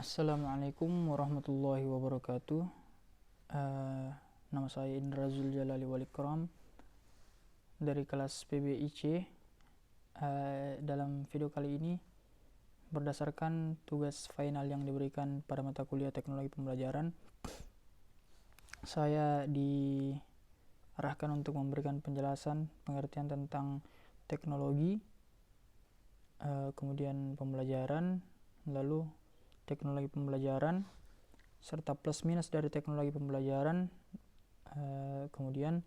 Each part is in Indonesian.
Assalamualaikum warahmatullahi wabarakatuh. Nama saya Indra Zuljalali Walikram dari kelas PBIC. Dalam video kali ini, berdasarkan tugas final yang diberikan pada mata kuliah teknologi pembelajaran, saya diarahkan untuk memberikan penjelasan pengertian tentang teknologi, kemudian pembelajaran, lalu teknologi pembelajaran serta plus minus dari teknologi pembelajaran, kemudian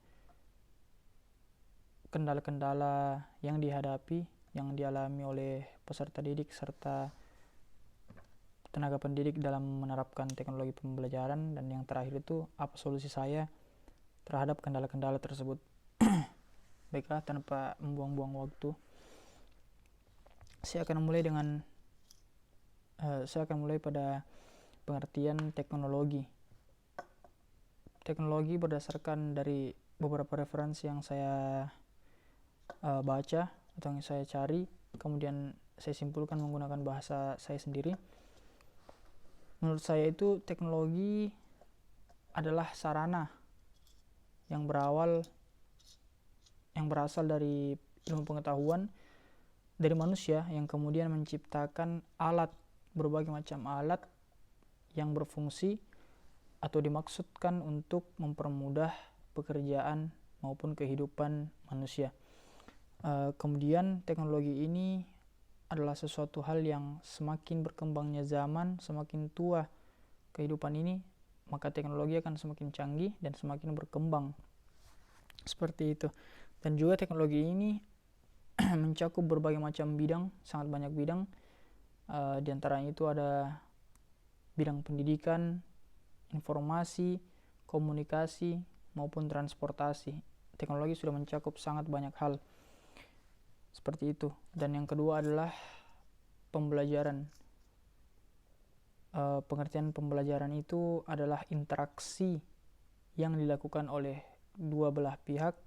kendala-kendala yang dialami oleh peserta didik serta tenaga pendidik dalam menerapkan teknologi pembelajaran, dan yang terakhir itu apa solusi saya terhadap kendala-kendala tersebut. Baiklah, tanpa membuang-buang waktu, saya akan mulai pada pengertian teknologi. Teknologi berdasarkan dari beberapa referensi yang saya baca atau yang saya cari, kemudian saya simpulkan menggunakan bahasa saya sendiri. Menurut saya itu teknologi adalah sarana yang berasal dari ilmu pengetahuan dari manusia yang kemudian menciptakan berbagai macam alat yang berfungsi atau dimaksudkan untuk mempermudah pekerjaan maupun kehidupan manusia. Kemudian teknologi ini adalah sesuatu hal yang semakin berkembangnya zaman, semakin tua kehidupan ini, maka teknologi akan semakin canggih dan semakin berkembang. Seperti itu. Dan juga teknologi ini mencakup berbagai macam bidang, sangat banyak bidang. Di antaranya itu ada bidang pendidikan, informasi, komunikasi, maupun transportasi. Teknologi sudah mencakup sangat banyak hal. Seperti itu. Dan yang kedua adalah pembelajaran. Pengertian pembelajaran itu adalah interaksi yang dilakukan oleh dua belah pihak,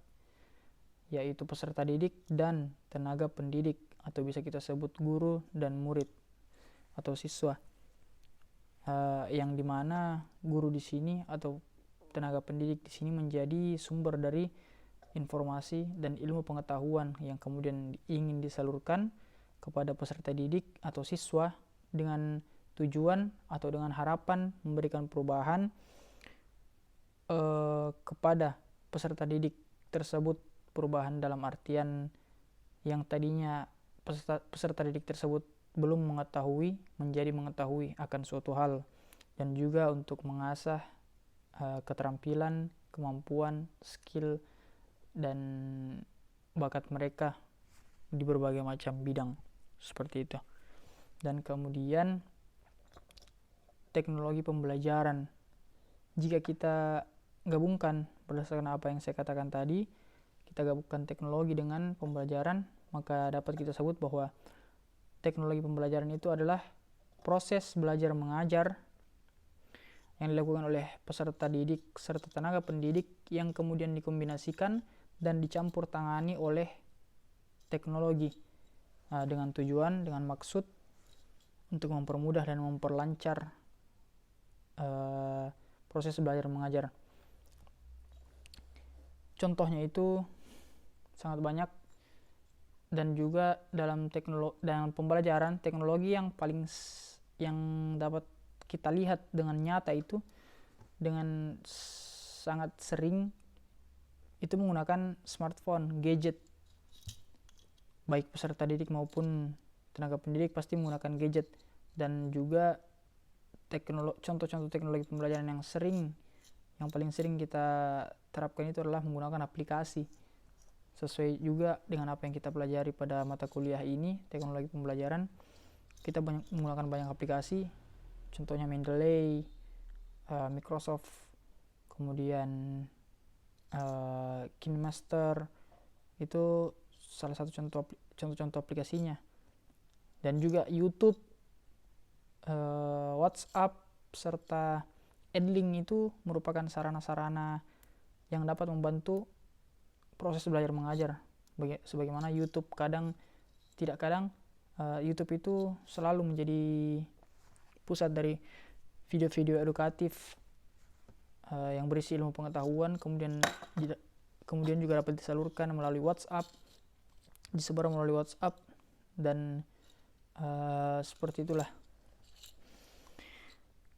yaitu peserta didik dan tenaga pendidik, atau bisa kita sebut guru dan murid atau siswa, yang dimana guru di sini atau tenaga pendidik di sini menjadi sumber dari informasi dan ilmu pengetahuan yang kemudian ingin disalurkan kepada peserta didik atau siswa dengan tujuan atau dengan harapan memberikan perubahan kepada peserta didik tersebut. Perubahan dalam artian yang tadinya peserta didik tersebut belum mengetahui menjadi mengetahui akan suatu hal, dan juga untuk mengasah keterampilan, kemampuan, skill, dan bakat mereka di berbagai macam bidang. Seperti itu. Dan kemudian teknologi pembelajaran, jika kita gabungkan berdasarkan apa yang saya katakan tadi, kita gabungkan teknologi dengan pembelajaran, maka dapat kita sebut bahwa teknologi pembelajaran itu adalah proses belajar mengajar yang dilakukan oleh peserta didik serta tenaga pendidik yang kemudian dikombinasikan dan dicampur tangani oleh teknologi dengan maksud untuk mempermudah dan memperlancar proses belajar mengajar. Contohnya itu sangat banyak, dan juga dalam pembelajaran teknologi yang dapat kita lihat dengan nyata itu dengan sangat sering itu menggunakan smartphone, gadget. Baik peserta didik maupun tenaga pendidik pasti menggunakan gadget. Dan juga contoh-contoh teknologi pembelajaran yang paling sering kita terapkan itu adalah menggunakan aplikasi. Sesuai juga dengan apa yang kita pelajari pada mata kuliah ini, teknologi pembelajaran, kita menggunakan banyak aplikasi. Contohnya Mendeley, Microsoft, kemudian KineMaster, itu salah satu contoh aplikasinya. Dan juga YouTube, WhatsApp, serta Edlink itu merupakan sarana-sarana yang dapat membantu proses belajar mengajar. Sebagaimana YouTube YouTube itu selalu menjadi pusat dari video-video edukatif yang berisi ilmu pengetahuan, kemudian juga dapat disalurkan melalui WhatsApp, disebar melalui WhatsApp, dan seperti itulah.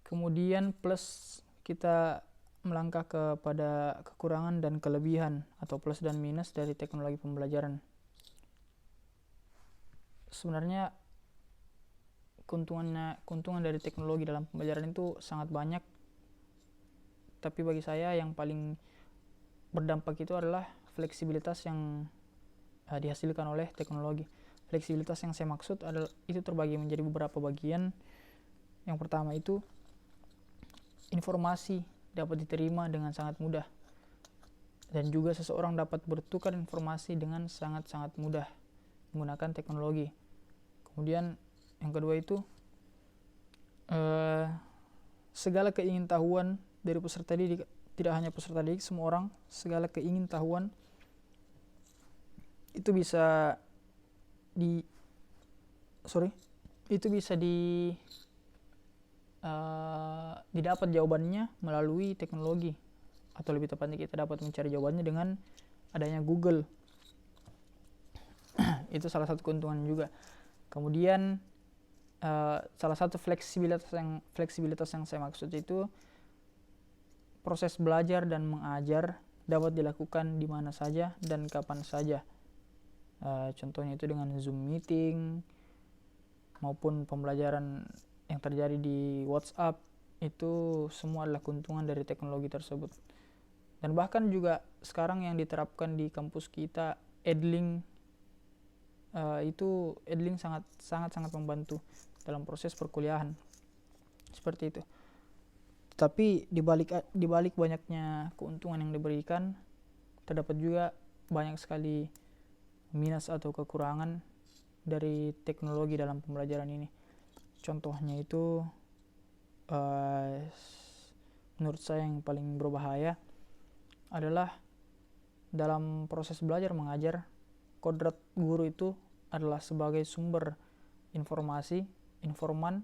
Kemudian plus kita melangkah kepada kekurangan dan kelebihan atau plus dan minus dari teknologi pembelajaran. Sebenarnya keuntungan dari teknologi dalam pembelajaran itu sangat banyak, tapi bagi saya yang paling berdampak itu adalah fleksibilitas yang dihasilkan oleh teknologi. Fleksibilitas yang saya maksud adalah itu terbagi menjadi beberapa bagian. Yang pertama itu informasi dapat diterima dengan sangat mudah, dan juga seseorang dapat bertukar informasi dengan sangat-sangat mudah menggunakan teknologi. Kemudian yang kedua itu segala keingintahuan dari peserta didik, tidak hanya peserta didik, semua orang, segala keingintahuan itu bisa didapat jawabannya melalui teknologi, atau lebih tepatnya kita dapat mencari jawabannya dengan adanya Google. Itu salah satu keuntungan juga. Kemudian salah satu fleksibilitas yang saya maksud itu proses belajar dan mengajar dapat dilakukan di mana saja dan kapan saja. Contohnya itu dengan Zoom meeting maupun pembelajaran yang terjadi di WhatsApp, itu semua adalah keuntungan dari teknologi tersebut. Dan bahkan juga sekarang yang diterapkan di kampus kita, Edlink, itu Edlink sangat membantu dalam proses perkuliahan, seperti itu. Tapi di balik banyaknya keuntungan yang diberikan, terdapat juga banyak sekali minus atau kekurangan dari teknologi dalam pembelajaran ini. Contohnya itu menurut saya yang paling berbahaya adalah dalam proses belajar mengajar, kodrat guru itu adalah sebagai sumber informasi, informan,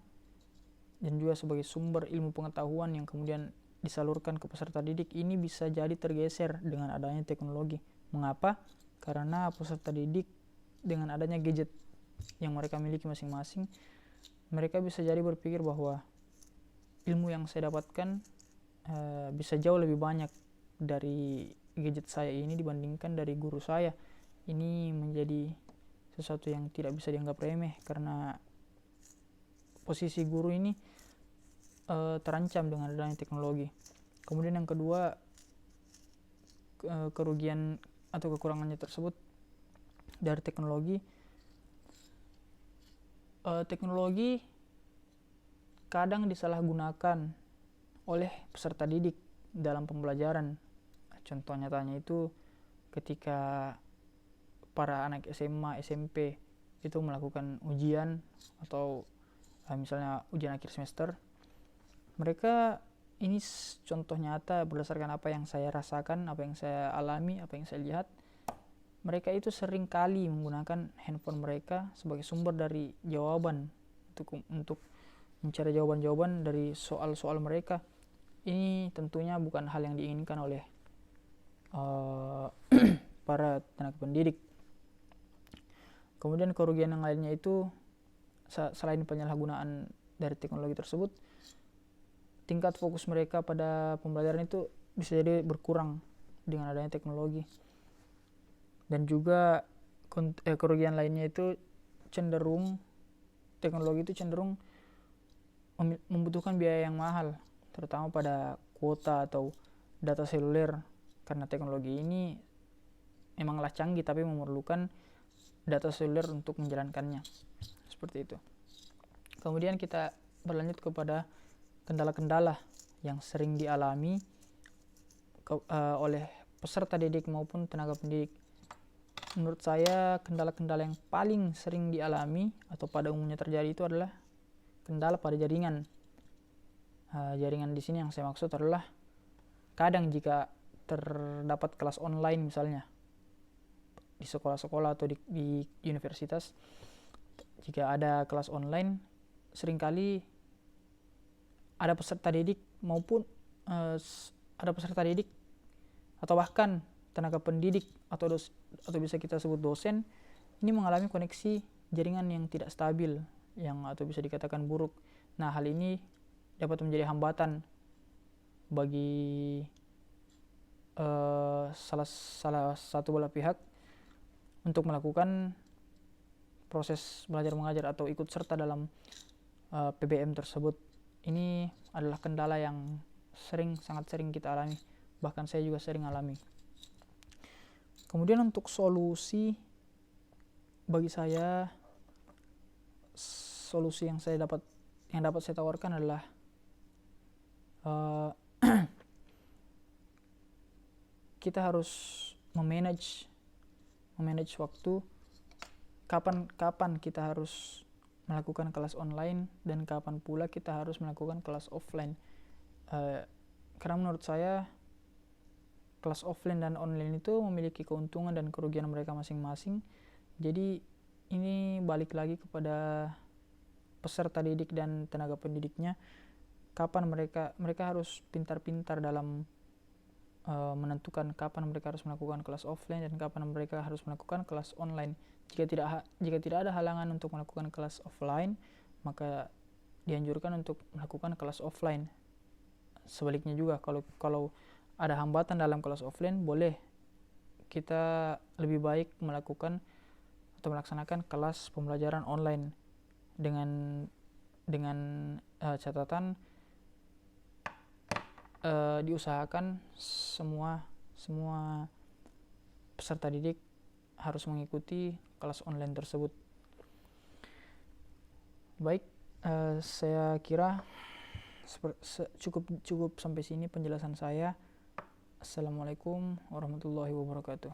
dan juga sebagai sumber ilmu pengetahuan yang kemudian disalurkan ke peserta didik. Ini bisa jadi tergeser dengan adanya teknologi. Mengapa? Karena peserta didik dengan adanya gadget yang mereka miliki masing-masing, mereka bisa jadi berpikir bahwa ilmu yang saya dapatkan bisa jauh lebih banyak dari gadget saya ini dibandingkan dari guru saya. Ini menjadi sesuatu yang tidak bisa dianggap remeh, karena posisi guru ini terancam dengan adanya teknologi. Kemudian yang kedua, kerugian atau kekurangannya tersebut dari teknologi. Teknologi kadang disalahgunakan oleh peserta didik dalam pembelajaran. Contoh nyatanya itu ketika para anak SMA, SMP itu melakukan ujian atau misalnya ujian akhir semester. Mereka, ini contoh nyata berdasarkan apa yang saya rasakan, apa yang saya alami, apa yang saya lihat. Mereka itu sering kali menggunakan handphone mereka sebagai sumber dari jawaban untuk mencari jawaban-jawaban dari soal-soal mereka. Ini tentunya bukan hal yang diinginkan oleh para tenaga pendidik. Kemudian kerugian yang lainnya itu, selain penyalahgunaan dari teknologi tersebut, tingkat fokus mereka pada pembelajaran itu bisa jadi berkurang dengan adanya teknologi. Dan juga kerugian lainnya itu teknologi itu cenderung membutuhkan biaya yang mahal, terutama pada kuota atau data seluler, karena teknologi ini memanglah canggih tapi memerlukan data seluler untuk menjalankannya, seperti itu. Kemudian kita berlanjut kepada kendala-kendala yang sering dialami oleh peserta didik maupun tenaga pendidik. Menurut saya kendala-kendala yang paling sering dialami atau pada umumnya terjadi itu adalah kendala pada jaringan. Jaringan di sini yang saya maksud adalah kadang jika terdapat kelas online misalnya di sekolah-sekolah atau di universitas, jika ada kelas online, seringkali ada peserta didik maupun ada peserta didik atau bahkan tenaga pendidik atau bisa kita sebut dosen ini mengalami koneksi jaringan yang tidak stabil atau bisa dikatakan buruk. Nah, hal ini dapat menjadi hambatan bagi salah satu belah pihak untuk melakukan proses belajar mengajar atau ikut serta dalam PBM tersebut. Ini adalah kendala yang sangat sering kita alami, bahkan saya juga sering alami. Kemudian untuk solusi, bagi saya solusi yang dapat saya tawarkan adalah kita harus memanage waktu, kapan kita harus melakukan kelas online dan kapan pula kita harus melakukan kelas offline. Karena menurut saya kelas offline dan online itu memiliki keuntungan dan kerugian mereka masing-masing. Jadi ini balik lagi kepada peserta didik dan tenaga pendidiknya, kapan mereka harus pintar-pintar dalam menentukan kapan mereka harus melakukan kelas offline dan kapan mereka harus melakukan kelas online. Jika tidak ada halangan untuk melakukan kelas offline, maka dianjurkan untuk melakukan kelas offline. Sebaliknya juga, kalau ada hambatan dalam kelas offline, boleh kita lebih baik melakukan atau melaksanakan kelas pembelajaran online dengan catatan diusahakan semua peserta didik harus mengikuti kelas online tersebut. Baik, saya kira cukup sampai sini penjelasan saya. Assalamualaikum warahmatullahi wabarakatuh.